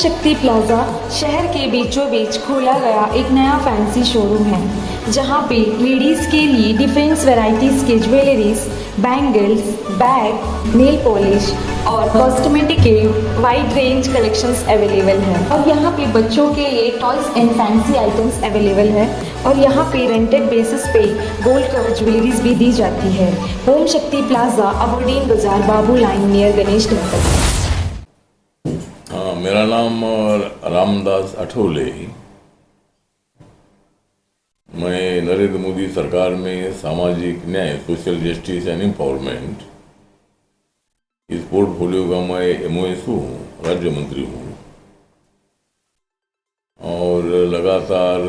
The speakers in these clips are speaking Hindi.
शक्ति प्लाजा शहर के बीचों बीच खोला गया एक नया फैंसी शोरूम है जहां पे लेडीज़ के लिए डिफरेंट वैरायटीज़ के jewelleries, bangles, bag, nail polish और कॉस्मेटिक के वाइड रेंज कलेक्शंस अवेलेबल है। और यहाँ पे बच्चों के लिए toys and fancy items available है और यहाँ पे रेंटेड बेसिस पे गोल्ड कवर ज्वेलरीज भी दी जाती है। ओम शक्ति प्लाजा, अबोडीन बाजार, बाबू लाइन नियर गणेश टेम्पल। मेरा नाम रामदास अठोले। मैं नरेंद्र मोदी सरकार में सामाजिक न्याय, सोशल जस्टिस एंड एम्पावरमेंट, इस पोर्टफोलियो का मैं एमओएस हूँ, राज्य मंत्री हूँ और लगातार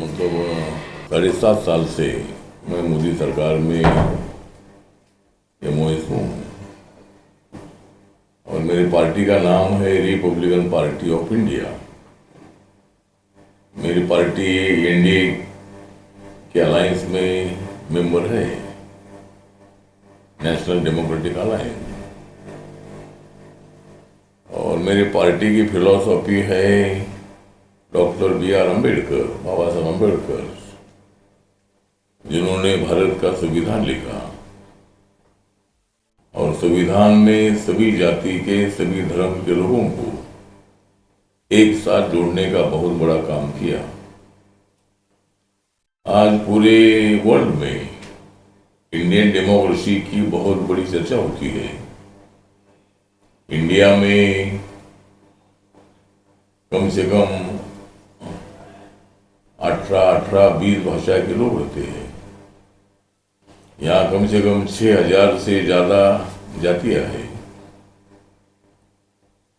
मतलब 7.5 साल से मैं मोदी सरकार में एमओएस हूँ और मेरी पार्टी का नाम है रिपब्लिकन पार्टी ऑफ इंडिया। मेरी पार्टी एनडीए के अलायंस में मेंबर है, नेशनल डेमोक्रेटिक अलायंस। और मेरी पार्टी की फिलॉसफी है डॉक्टर बी.आर. अम्बेडकर, बाबा साहब अम्बेडकर, जिन्होंने भारत का संविधान लिखा और संविधान में सभी जाति के, सभी धर्म के लोगों को एक साथ जोड़ने का बहुत बड़ा काम किया। आज पूरे वर्ल्ड में इंडियन डेमोक्रेसी की बहुत बड़ी चर्चा होती है। इंडिया में कम से कम 18-20 भाषा के लोग रहते हैं। यहाँ कम से कम 6,000 से ज्यादा जातियां हैं।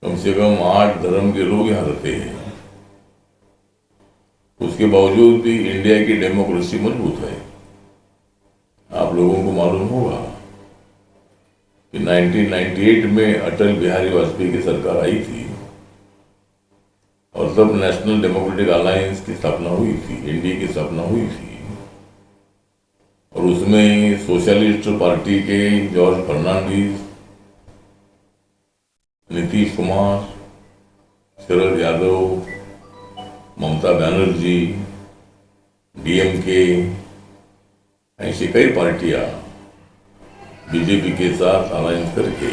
कम से कम 8 धर्म के लोग यहाँ रहते हैं। उसके बावजूद भी इंडिया की डेमोक्रेसी मजबूत है। आप लोगों को मालूम होगा कि 1998 में अटल बिहारी वाजपेयी की सरकार आई थी और तब नेशनल डेमोक्रेटिक अलायंस की स्थापना हुई थी, एनडीए की स्थापना हुई थी। और उसमें सोशलिस्ट पार्टी के जॉर्ज फर्नांडिस, नीतीश कुमार, शरद यादव, ममता बनर्जी, डीएमके, ऐसी कई पार्टियां बीजेपी के साथ अलायंस करके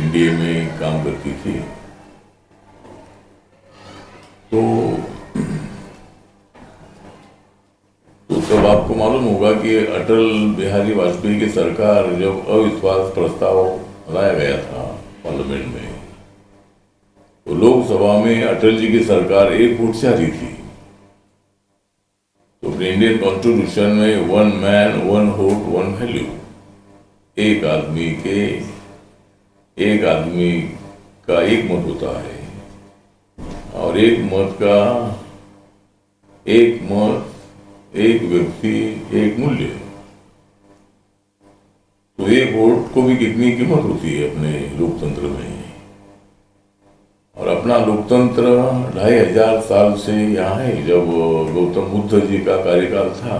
एनडीए में काम करती थी। तो तब आपको मालूम होगा कि अटल बिहारी वाजपेयी की सरकार जब अविश्वास प्रस्ताव लाया गया था पार्लियामेंट में, तो लोकसभा में अटल जी की सरकार एक वोट से हारी थी। तो इंडियन कॉन्स्टिट्यूशन में 1 मैन 1 वोट 1 वैल्यू, एक आदमी का एक मत होता है और एक व्यक्ति एक मूल्य। तो एक वोट को भी कितनी कीमत होती है अपने लोकतंत्र में। और अपना लोकतंत्र 2500 साल से यहाँ है। जब गौतम बुद्ध जी का कार्यकाल था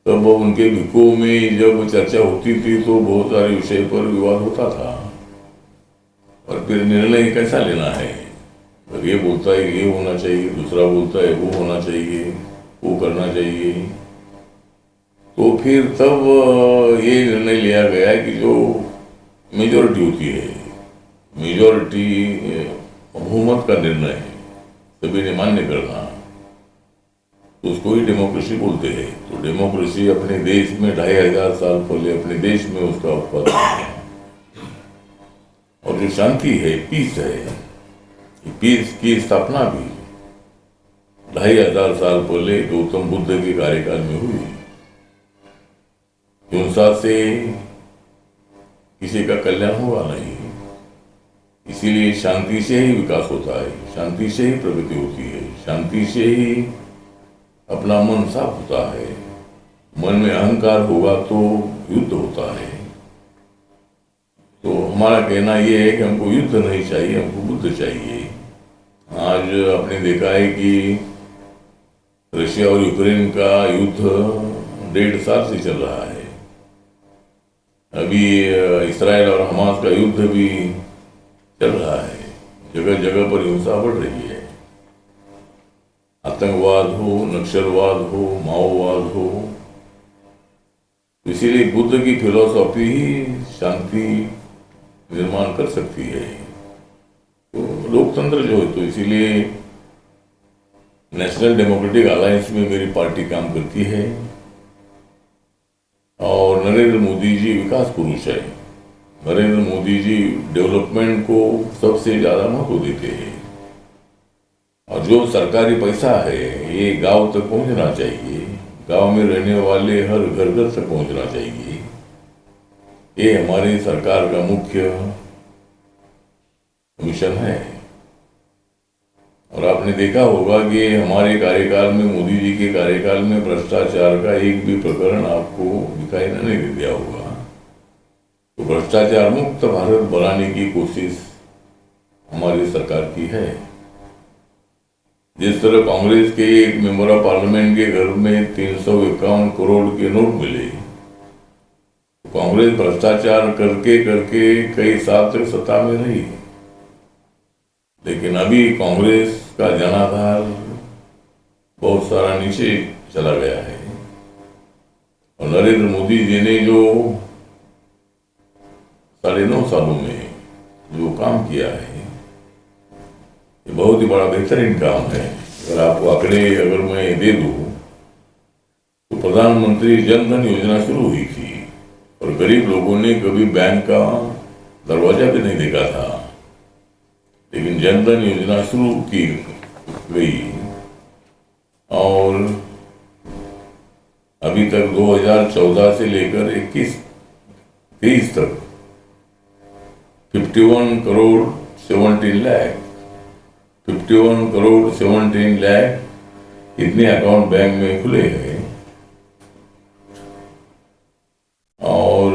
तब उनके भिक्खुओं में जब चर्चा होती थी तो बहुत सारे विषय पर विवाद होता था और फिर निर्णय कैसा लेना है। ये बोलता है ये होना चाहिए, दूसरा बोलता है वो होना चाहिए, वो करना चाहिए। तो फिर तब ये निर्णय लिया गया कि जो मेजॉरिटी होती है, मेजॉरिटी बहुमत का निर्णय सभी ने मान्य करना, तो उसको ही डेमोक्रेसी बोलते हैं। तो डेमोक्रेसी अपने देश में 2500 साल पहले अपने देश में उसका उत्पादन है। और जो शांति है, पीस है, पीस की स्थापना भी 2500 साल पहले गौतम बुद्ध के कार्यकाल में हुई। हिंसा से किसी का कल्याण होगा नहीं, इसीलिए शांति से ही विकास होता है, शांति से ही प्रगति होती है, शांति से ही अपना मन साफ होता है। मन में अहंकार होगा तो युद्ध होता है। तो हमारा कहना यह है कि हमको युद्ध नहीं चाहिए, हमको बुद्ध चाहिए। आज आपने देखा है कि रशिया और यूक्रेन का युद्ध 1.5 साल से चल रहा है। अभी इसराइल और हमास का युद्ध भी चल रहा है, जगह जगह पर हिंसा बढ़ रही है। आतंकवाद हो, नक्सलवाद हो, माओवाद हो, इसीलिए बुद्ध की फिलॉसफी ही शांति निर्माण कर सकती है। तो लोकतंत्र जो है, तो इसीलिए नेशनल डेमोक्रेटिक अलायंस में मेरी पार्टी काम करती है और नरेंद्र मोदी जी विकास पुरुष है। नरेंद्र मोदी जी डेवलपमेंट को सबसे ज्यादा महत्व देते हैं और जो सरकारी पैसा है ये गांव तक पहुंचना चाहिए, गांव में रहने वाले हर घर घर तक पहुंचना चाहिए। ये हमारी सरकार का मुख्य मिशन है। और आपने देखा होगा कि हमारे कार्यकाल में, मोदी जी के कार्यकाल में भ्रष्टाचार का एक भी प्रकरण आपको दिखाई नहीं दिया होगा। तो भ्रष्टाचार मुक्त भारत बनाने की कोशिश हमारी सरकार की है। जिस तरह कांग्रेस के एक मेंबर ऑफ पार्लियामेंट के घर में 351 करोड़ के नोट मिले, तो कांग्रेस भ्रष्टाचार करके करके कई साल तक सत्ता में रही, लेकिन अभी कांग्रेस का जनाधार बहुत सारा नीचे चला गया है। और नरेंद्र मोदी जी ने जो 9.5 सालों में जो काम किया है, ये बहुत ही बड़ा बेहतरीन काम है। अगर आपको आंकड़े अगर मैं दे दूं, तो प्रधानमंत्री जन धन योजना शुरू हुई थी और गरीब लोगों ने कभी बैंक का दरवाजा भी नहीं देखा था, लेकिन जन धन योजना शुरू की गई और अभी तक 2014 से लेकर 21-23 तक 51 करोड़ 17 लाख 51 करोड़ 17 लाख इतने अकाउंट बैंक में खुले हैं। और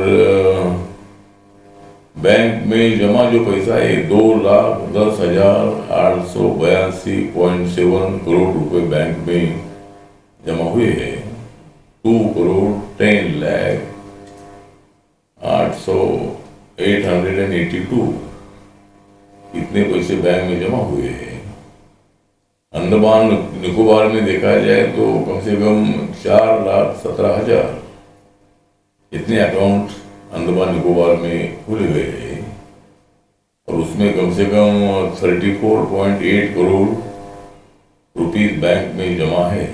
बैंक में जमा जो पैसा है 2,10,882.7 करोड़ रुपए बैंक में जमा हुए हैं। 2 करोड़ 10 लाख 882 इतने पैसे बैंक में जमा हुए हैं। अंडमान निकोबार में देखा जाए तो कम से कम 4,17,000 इतने अकाउंट अंडमान निकोबार में खुले हुए हैं और उसमें कम से कम 34.8 करोड़ रुपीस बैंक में जमा है।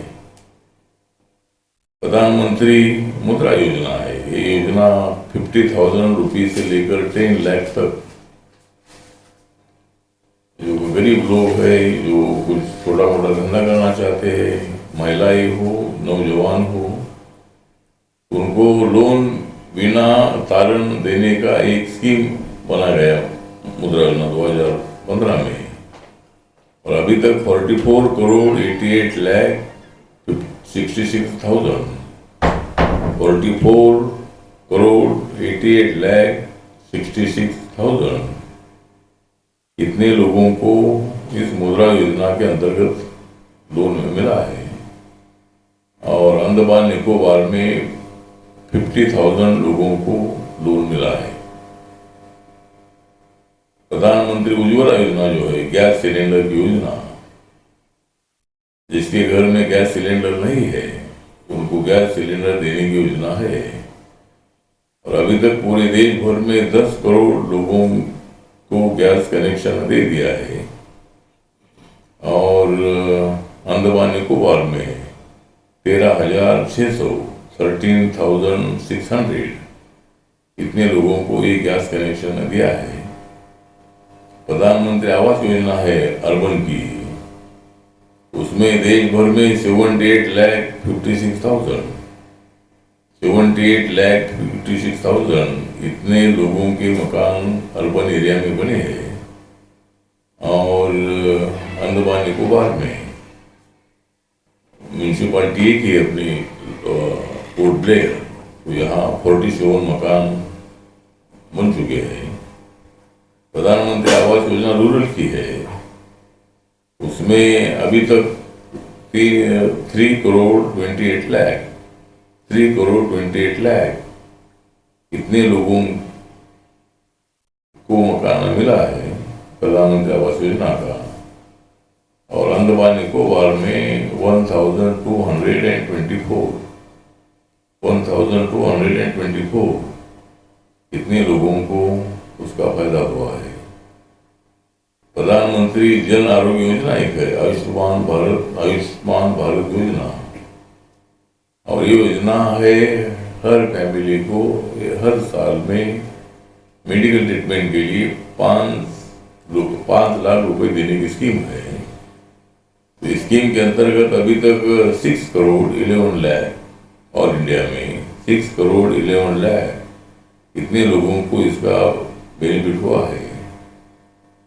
प्रधानमंत्री मुद्रा योजना है। ये योजना 50,000 रुपीज से लेकर 10 लाख तक जो गरीब लोग है, जो कुछ छोटा मोटा धंधा करना चाहते हैं, महिलाएं हो, नौजवान हो, उनको लोन बिना तारण देने का एक स्कीम बना गया मुद्रा योजना 2015 में। और अभी तक 44 करोड़ 88 लाख 66,000 44 करोड़ 88 लाख 66,000 इतने लोगों को इस मुद्रा योजना के अंतर्गत लोन मिला है। और अंडमान निकोबार में 50,000 लोगों को लोन मिला है। प्रधानमंत्री उज्ज्वला योजना जो है, गैस सिलेंडर की योजना, जिसके घर में गैस सिलेंडर नहीं है उनको गैस सिलेंडर देने की योजना है। और अभी तक पूरे देश भर में 10 करोड़ लोगों को गैस कनेक्शन दे दिया है। और अंडमान निकोबार में 13,600 13,600 इतने लोगों को ये गैस कनेक्शन दिया है। प्रधानमंत्री आवास योजना है अर्बन की, उसमें देश भर में 78 लाख 56,000 78 लाख 56,000 इतने लोगों के मकान अर्बन एरिया में बने हैं। और अंडमान निकोबार में म्यूनिसिपालिटी एक ही अपनी पोर्ट ब्लेयर, तो यहाँ 47 मकान बन चुके हैं। प्रधानमंत्री आवास योजना रूरल की है, उसमें अभी तक 3 करोड़ 28 लाख कितने लोगों को मकान मिला है प्रधानमंत्री आवास योजना का, और अंडमान निकोबार में 1224 कितने लोगों को उसका फायदा हुआ है। प्रधानमंत्री जन आरोग्य योजना एक है, आयुष्मान भारत योजना, और ये योजना है हर फैमिली को हर साल में मेडिकल ट्रीटमेंट के लिए 5 लाख रुपए देने की स्कीम है। तो स्कीम के अंतर्गत अभी तक 6 करोड़ 11 लाख और इंडिया में 6 करोड़ 11 लाख कितने लोगों को इसका बेनिफिट हुआ है।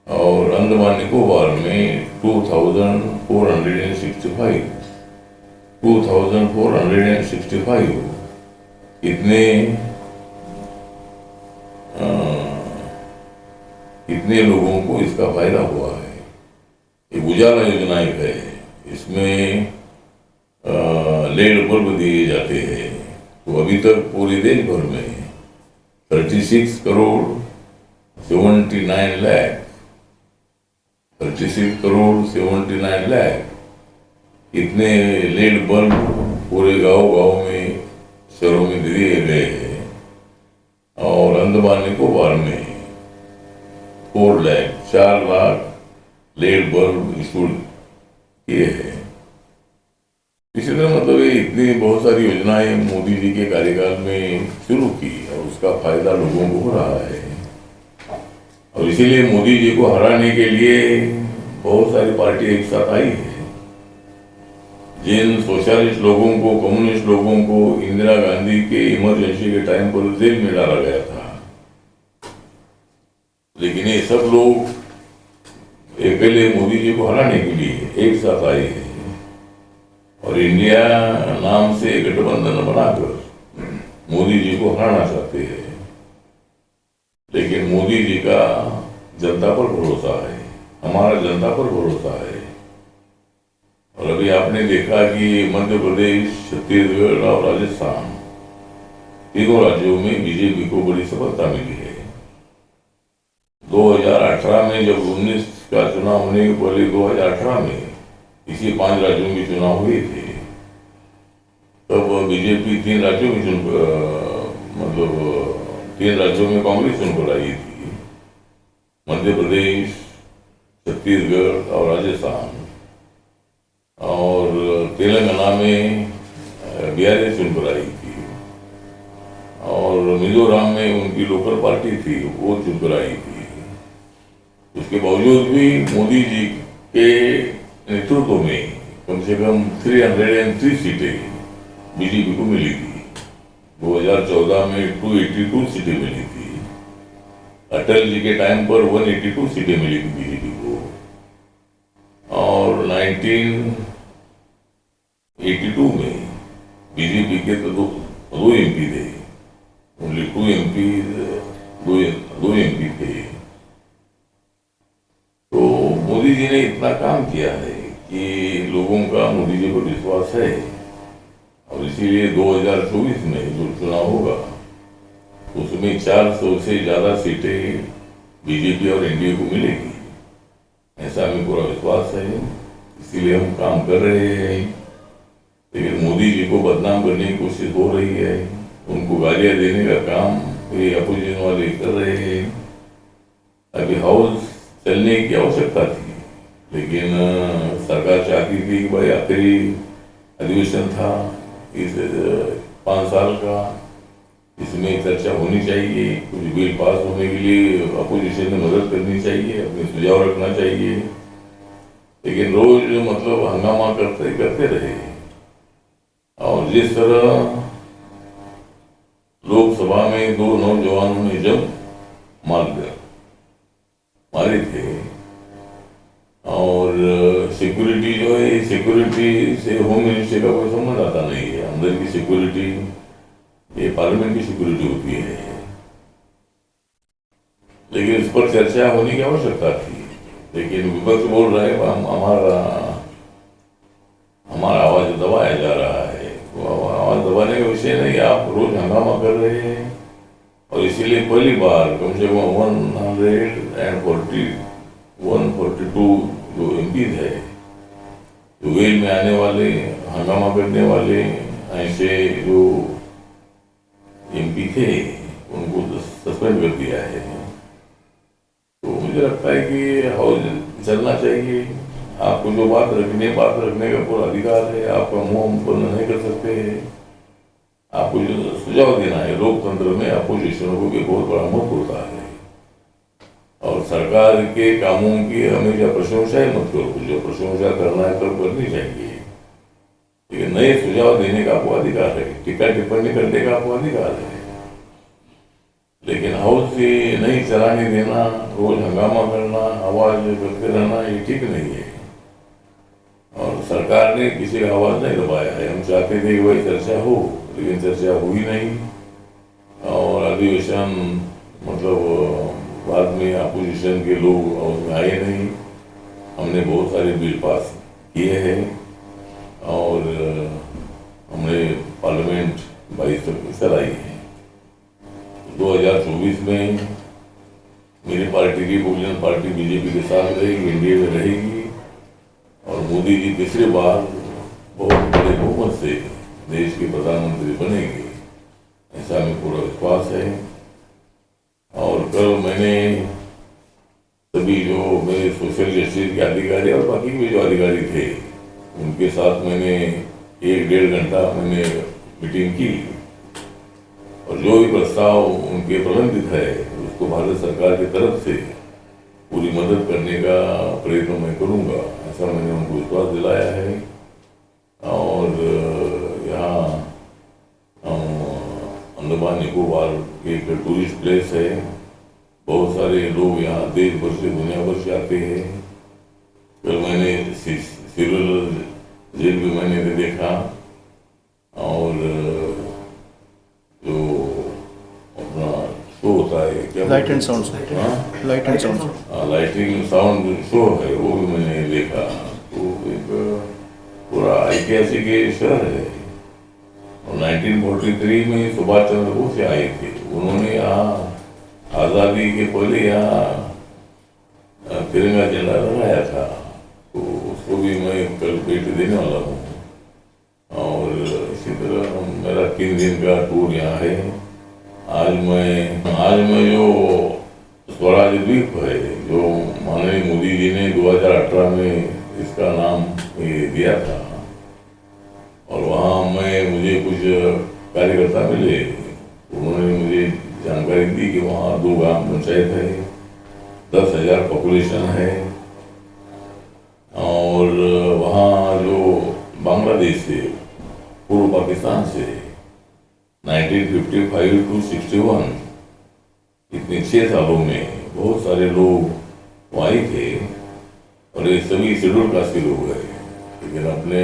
और अंडमान निकोबार में 2465 कितने लोगों को इसका फायदा हुआ है। एक उजाला योजना एक है, इसमें लेड बल्ब दिए जाते हैं। तो अभी तक पूरे देश भर में 36 करोड़ 79 लाख इतने लेड बल्ब पूरे गांव में शहरों में दिए गए हैं। और अंडमान निकोबार में 4 लाख लेड बल्ब इंस्टॉल किए हैं। इसी तरह मतलब ये इतनी बहुत सारी योजनाएं मोदी जी के कार्यकाल में शुरू की और उसका फायदा लोगों को हो रहा है। और इसीलिए मोदी जी को हराने के लिए बहुत सारी पार्टी एक साथ आई है। जिन सोशलिस्ट लोगों को, कम्युनिस्ट लोगों को इंदिरा गांधी के इमरजेंसी के टाइम पर जेल में डाला गया था, लेकिन ये सब लोग अकेले मोदी जी को हराने के लिए एक साथ आए हैं और इंडिया नाम से गठबंधन बनाकर मोदी जी को हराना चाहते हैं। लेकिन मोदी जी का जनता पर भरोसा है, हमारा जनता पर भरोसा है। और अभी आपने देखा कि मध्य प्रदेश, छत्तीसगढ़ और राजस्थान तीनों राज्यों में बीजेपी को बड़ी सफलता मिली है। 2018 में जब 19 का चुनाव होने के पहले 2018 में इसी 5 राज्यों के चुनाव हुए थे, तब बीजेपी 3 राज्यों में मतलब 3 राज्यों में कांग्रेस चुनकर आई थी, मध्य प्रदेश, छत्तीसगढ़ और राजस्थान। और तेलंगाना में बीआरएस चुनकर आई थी, और मिजोरम में उनकी लोकल पार्टी थी वो चुनकर आई थी। उसके बावजूद भी मोदी जी के नेतृत्व में कम से कम 303 सीटें बीजेपी को मिली थी। 2014 में 282 सीटें मिली थी। अटल जी के टाइम पर 182 सीटें मिली थी बीजेपी को। और 1982 में बीजेपी के तो दो एमपी थे, ओनली 2 एमपी थे। तो मोदी जी ने इतना काम किया है कि लोगों का मोदी जी पर विश्वास है, और इसीलिए 2024 में जो चुनाव होगा उसमें 400 से ज्यादा सीटें बीजेपी और एनडीए को मिलेगी, ऐसा हमें पूरा विश्वास है। इसीलिए हम काम कर रहे हैं। लेकिन मोदी जी को बदनाम करने की कोशिश हो रही है, उनको गालियां देने का काम ये अपोजिशन वाले कर रहे हैं। अभी हाउस चलने की आवश्यकता थी, लेकिन सरकार चाहती थी कि भाई आखिरी अधिवेशन था इस 5 साल का, इसमें चर्चा होनी चाहिए, कुछ बिल पास होने के लिए अपोजिशन ने मदद करनी चाहिए, अपने सुझाव रखना चाहिए। लेकिन रोज मतलब हंगामा करते रहे। और जिस तरह लोकसभा में 2 नौजवानों ने जब मारे थे, और सिक्योरिटी जो है, सिक्योरिटी से होम मिनिस्ट्री का कोई संबंध आता नहीं है। अंदर की सिक्योरिटी ये पार्लियामेंट की सिक्योरिटी होती है, लेकिन इस पर चर्चा होने की आवश्यकता थी। लेकिन विपक्ष बोल रहा है हमारा आवाज दबाया जा रहा है। तो आवाज दबाने का विषय नहीं, आप रोज हंगामा कर रहे हैं और इसीलिए पहली बार कम से कम 142 जो एमपीज है, जो वेल में आने वाले, हंगामा करने वाले ऐसे जो एमपी थे उनको सस्पेंड कर दिया है। तो मुझे लगता है कि हाउस चलना चाहिए। आपको जो बात रखने का पूरा अधिकार है, आपका मुंह बंद नहीं कर सकते। आपको जो सुझाव देना है, लोकतंत्र में अपोजिशन को भी बहुत बड़ा महत्व होता है। और सरकार के कामों की हमेशा प्रशंसा ही मत करो, जो प्रशंसा करना है तो करनी चाहिए, लेकिन नए सुझाव देने का आपको अधिकार है, टीका टिप्पणी करने का आपको अधिकार है। लेकिन हाउस से नहीं चलाने देना, रोज हंगामा करना, आवाज करते रहना, ये ठीक नहीं है। और सरकार ने किसी का आवाज नहीं दबाया है। हम चाहते थे कि भाई चर्चा हो, लेकिन चर्चा हुई नहीं। और अधिवेशन मतलब बाद में अपोजिशन के लोग उसमें आए नहीं। हमने बहुत सारे बिल पास किए हैं और हमने पार्लियामेंट 22 तक चलाई है। 2024 में मेरी पार्टी की बहुजन पार्टी बीजेपी के साथ रहेगी, एनडीए में रहेगी और मोदी जी तीसरी बार बहुत बड़े बहुमत से देश के प्रधानमंत्री बनेंगे, ऐसा हमें पूरा विश्वास है। और कल मैंने सभी जो मेरे सोशल जस्टिस के अधिकारी और बाकी भी जो अधिकारी थे उनके साथ मैंने 1-1.5 घंटा मैंने मीटिंग की और जो भी प्रस्ताव उनके प्रलंबित है उसको भारत सरकार की तरफ से पूरी मदद करने का प्रयत्न मैं करूंगा, ऐसा मैंने उनको विश्वास दिलाया है। और यहाँ अंडमान निकोबार एक टूरिस्ट प्लेस है, बहुत सारे लोग यहाँ देश भर से दुनिया भर से आते हैं। कल मैंने सिविल जेल भी मैंने देखा और जो अपना शो होता है क्या light and sound, lighting sound show है वो भी मैंने देखा। तो एक पूरा ऐतिहासिक शहर है। 1943 में सुभाष चंद्र बोस आए थे, उन्होंने यहाँ आज़ादी के पहले यहाँ तिरंगा झंडा लगाया था, तो उसको भी मैं कल भेंट देने वाला हूँ। और इसी तरह मेरा 3 दिन का टूर यहाँ है। आज मैं जो स्वराज द्वीप है, जो माननीय मोदी जी ने 2018 में इसका नाम दिया था, और वहाँ मुझे कुछ कार्यकर्ता मिले, उन्होंने मुझे जानकारी दी कि वहाँ 2 ग्राम पंचायत है, 10,000 पॉपुलेशन है और वहाँ जो बांग्लादेश से, पूर्व पाकिस्तान से 1955 to 61 इतने 6 सालों में बहुत सारे लोग वहाँ थे और ये सभी शेड्यूल कास्ट के लोग हैं। लेकिन अपने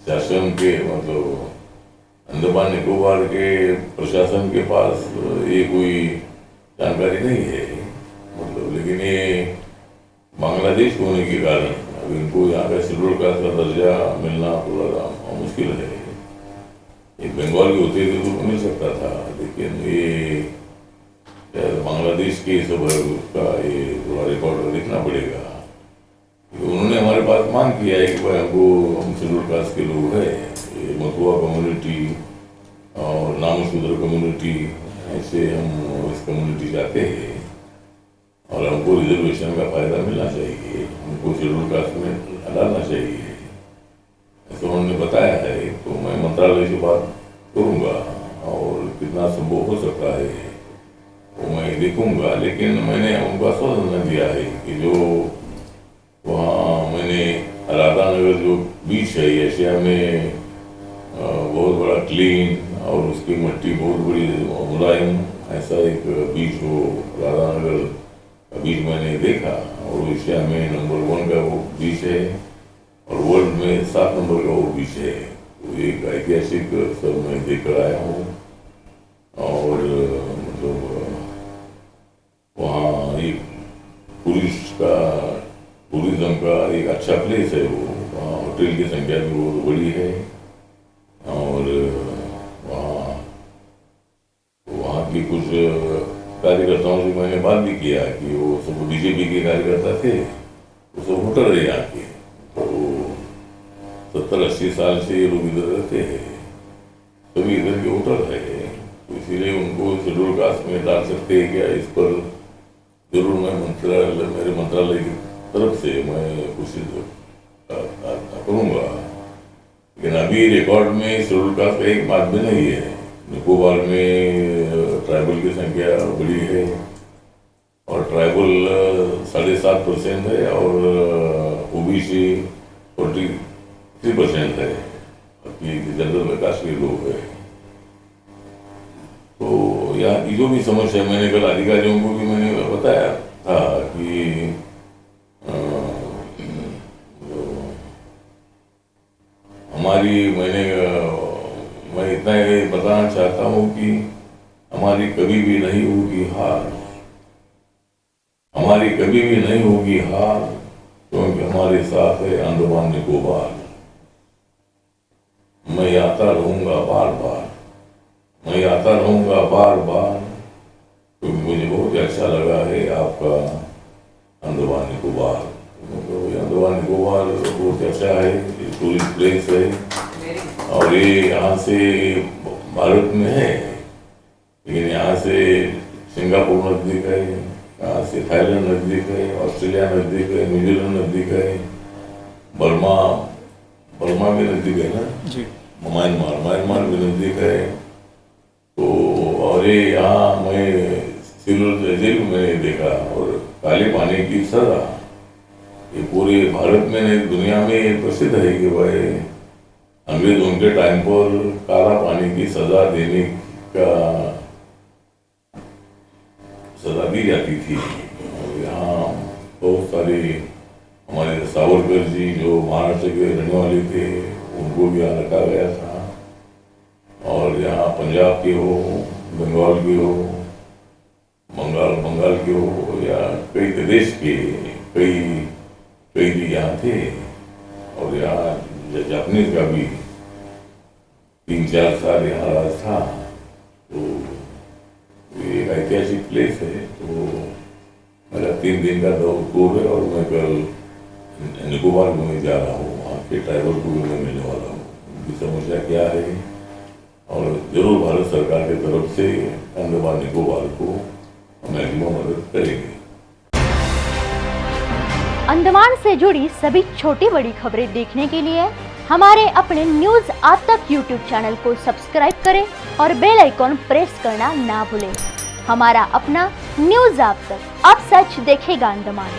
शासन के मतलब अंडमान निकोबार के प्रशासन के पास ये कोई जानकारी नहीं है मतलब, लेकिन ये बांग्लादेश होने के कारण अब इनको यहाँ का शेड्यूल कास्ट का दर्जा मिलना थोड़ा मुश्किल है। ये बंगाल के होते थे तो मिल सकता था, लेकिन ये बांग्लादेश के सब का ये थोड़ा रिकॉर्ड देखना पड़ेगा। उन्होंने हमारे पास मांग किया है कि भाई हम शेड्यूल कास्ट के लोग हैं, ये मथुआ कम्युनिटी और नामशूद्र कम्युनिटी, ऐसे हम इस कम्युनिटी चाहते हैं और हमको रिजर्वेशन का फायदा मिलना चाहिए, हमको शेड्यूल कास्ट में डालना चाहिए, ऐसा उन्होंने बताया है। तो मैं मंत्रालय से बात करूँगा और कितना संभव हो सकता है वो मैं देखूँगा। लेकिन मैंने उनको आश्वासन दिया है कि जो वहाँ मैंने राधा नगर जो बीच है एशिया में बहुत बड़ा क्लीन और उसकी मिट्टी बहुत बड़ी मुलायम, ऐसा एक बीच वो राधा नगर का बीच मैंने देखा और एशिया में नंबर 1 का वो बीच है और वर्ल्ड में 7 नंबर का वो बीच है। तो एक ऐतिहासिक सब मैं देख कर आया हूँ और मतलब वहाँ एक टूरिज्म का एक अच्छा प्लेस है वो, वहाँ होटल की संख्या भी बहुत बड़ी है और वहाँ की कुछ कार्यकर्ताओं से मैंने बात भी किया कि वो सब बीजेपी के कार्यकर्ता थे, वो सब वोटर है यहाँ के, तो 70-80 साल से ये लोग इधर रहते हैं, सभी इधर के वोटर है, तो इसीलिए उनको शेड्यूल कास्ट में डाल सकते हैं क्या, इस पर जरूर मैं मेरे मंत्रालय की तरफ से मैं कोशिश करूँगा। लेकिन अभी रिकॉर्ड में शेड्यूल कास्ट का एक बात भी नहीं है। निकोबार में ट्राइबल की संख्या बड़ी है और ट्राइबल 7.5% है और ओबीसी 43% है, बाकी जनरल कास्ट के लोग है। तो यहाँ की जो भी समस्या, मैंने कल अधिकारियों को भी मैंने बताया था कि हमारी मैं इतना ही बताना चाहता हूँ कि हमारी कभी भी नहीं होगी हार, हमारी कभी भी नहीं होगी हार, क्योंकि हमारे साथ है अंडमान निकोबार। मैं आता रहूँगा बार बार, मैं आता रहूँगा बार बार, क्योंकि मुझे बहुत अच्छा लगा है आपका अंडमान निकोबार। अंडमान निकोबार बहुत अच्छा है, टूरिस्ट प्लेस है और ये यहाँ से भारत में है, लेकिन यहाँ से सिंगापुर नज़दीक है, यहाँ से थाईलैंड नज़दीक है, ऑस्ट्रेलिया नज़दीक है, न्यूजीलैंड नज़दीक है, बर्मा भी नज़दीक है ना जी, म्यांमार भी नज़दीक है। तो और ये यहाँ मैं सिल्वर जेल में देखा और काले पानी की सजा, ये पूरे भारत में नहीं दुनिया में प्रसिद्ध है कि भाई अंग्रेज उनके टाइम पर काला पानी की सजा देने का सजा दी जाती थी। और यहाँ बहुत सारे हमारे सावरकर जी जो महाराष्ट्र के रहने वाले थे, उनको भी यहाँ रखा गया था। और यहाँ पंजाब के हो, बंगाल के हो, बंगाल के हो या कई प्रदेश के कई भी यहाँ थे। और यहाँ जापानीज का भी 3-4 साल यहाँ राज था। तो ये एक ऐतिहासिक प्लेस है। तो मेरा 3 दिन का टूर है और मैं कल निकोबार घूमने जा रहा हूँ, वहाँ के ट्राइबल को भी मैं मिलने वाला हूँ, उनकी समस्या क्या है और जरूर भारत सरकार की तरफ से अंडमान निकोबार को मैक्सिमम मदद करेंगे। अंडमान से जुड़ी सभी छोटी बड़ी खबरें देखने के लिए हमारे अपने न्यूज आज तक यूट्यूब चैनल को सब्सक्राइब करें और बेल आइकॉन प्रेस करना ना भूलें। हमारा अपना न्यूज आज तक, अब सच देखेगा अंडमान।